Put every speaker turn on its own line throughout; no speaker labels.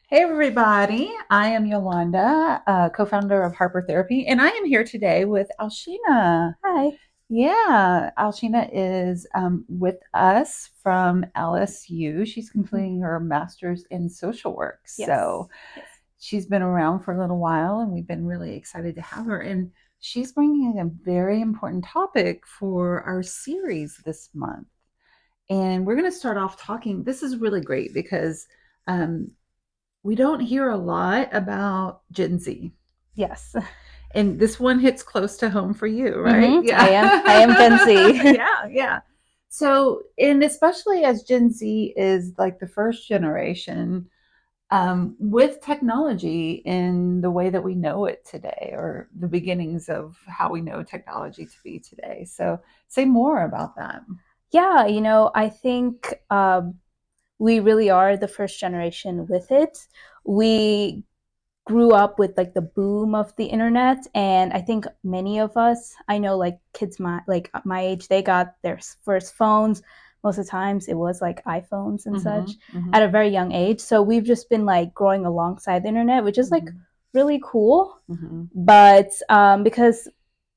Hey everybody, I am Yolanda, co-founder of Harper Therapy, and I am here today with Alshina.
Hi.
Yeah, Alshina is with us from LSU. She's
Mhm.
completing her master's in social work.
Yes.
So
Yes.
she's been around for a little while, and we've been really excited to have her. And she's bringing a very important topic for our series this month. And we're going to start off talking. This is really great because um, we don't hear a lot about Gen Z.
Yes.
And this one hits close to home for you, right?
I
Yeah.
am. I am Gen Z.
Yeah, yeah. So, and especially as Gen Z is like the first generation with technology in the way that we know it today, or the beginnings of how we know technology to be today. So, say more about that.
Yeah. I think we really are the first generation with it. We grew up with like the boom of the internet, and I think many of us, I know like kids my age, they got their first phones. Most of the times it was like iPhones and
Mm-hmm,
such
mm-hmm,
at a very young age. So we've just been like growing alongside the internet, which is like
mm-hmm,
really cool.
mm-hmm.
But because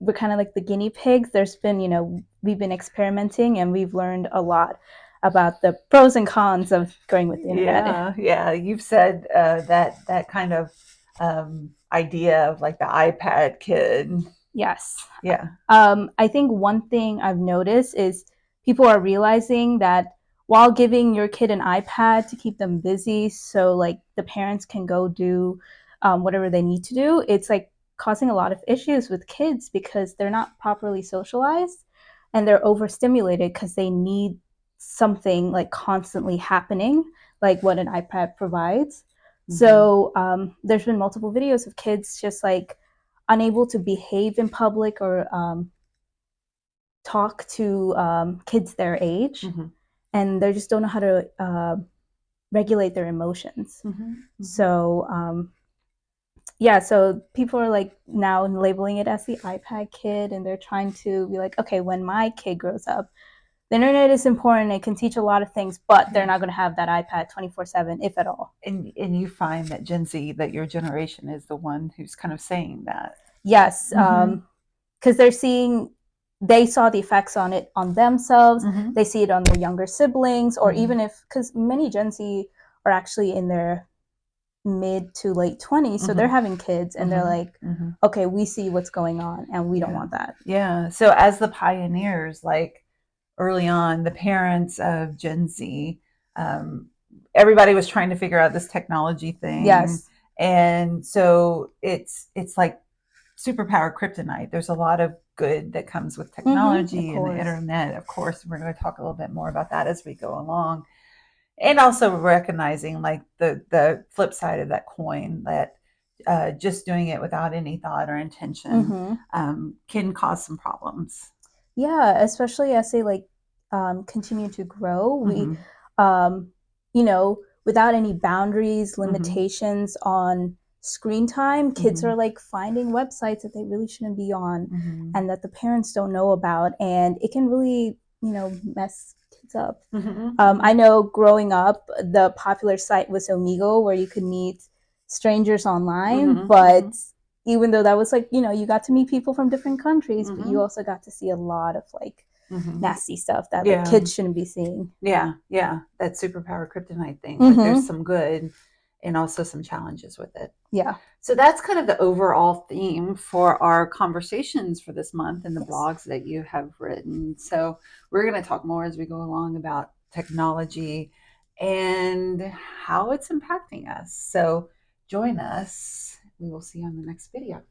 we're kind of like the guinea pigs, there's been, we've been experimenting and we've learned a lot about the pros and cons of going with the internet.
Yeah, yeah. You've said that kind of idea of like the iPad kid.
Yes.
Yeah.
I think one thing I've noticed is people are realizing that while giving your kid an iPad to keep them busy, so like the parents can go do whatever they need to do, it's like causing a lot of issues with kids because they're not properly socialized and they're overstimulated because they need something like constantly happening, like what an iPad provides.
Hmm.
So there's been multiple videos of kids just like unable to behave in public or talk to kids their age,
Hmm.
and they just don't know how to regulate their emotions.
Hmm. Hmm.
So yeah, so people are like now labeling it as the iPad kid, and they're trying to be like, okay, when my kid grows up, the internet is important. It can teach a lot of things, but they're
Yeah.
not going to have that iPad 24/7, if at all.
And you find that Gen Z, that your generation is the one who's kind of saying that.
Yes,
Hmm.
because they saw the effects on it on themselves.
Hmm.
They see it on their younger siblings, or
Hmm.
even if because many Gen Z are actually in their mid to late 20s, so they're
Hmm.
having kids and they're
Hmm.
like,
Hmm.
okay, we see what's going on and we don't
Yeah.
want that.
Yeah. So as the pioneers, like early on, the parents of Gen Z, um, everybody was trying to figure out this technology thing,
Yes.
and so it's like superpower kryptonite. There's a lot of good that comes with
Of
technology and the
course.
internet. Of course, we're going to talk a little bit more about that as we go along, and also recognizing like the flip side of that coin, that just doing it without any thought or intention
Hmm.
can cause some problems.
Yeah, especially as they like continue to grow, we
Hmm.
um, without any boundaries,
Hmm.
limitations on screen time, kids are
Hmm.
like finding websites that they really shouldn't be on
Hmm.
and that the parents don't know about, and it can really, mess kids up.
Hmm.
I
Hmm.
know growing up, the popular site was Omegle, where you could meet strangers online,
Hmm.
but
Hmm.
even though that was like, you got to meet people from different countries, but you
Hmm.
also got to see a lot of like
Hmm.
nasty stuff that like
Yeah,
kids shouldn't be seeing.
yeah, yeah. That superpower kryptonite thing. Like there's
Mm-hmm.
some good and also some challenges with it.
Yeah.
So that's kind of the overall theme for our conversations for this month and the
Yes.
blogs that you have written. So we're going to talk more as we go along about technology and how it's impacting us. So join us. We will see you on the next video.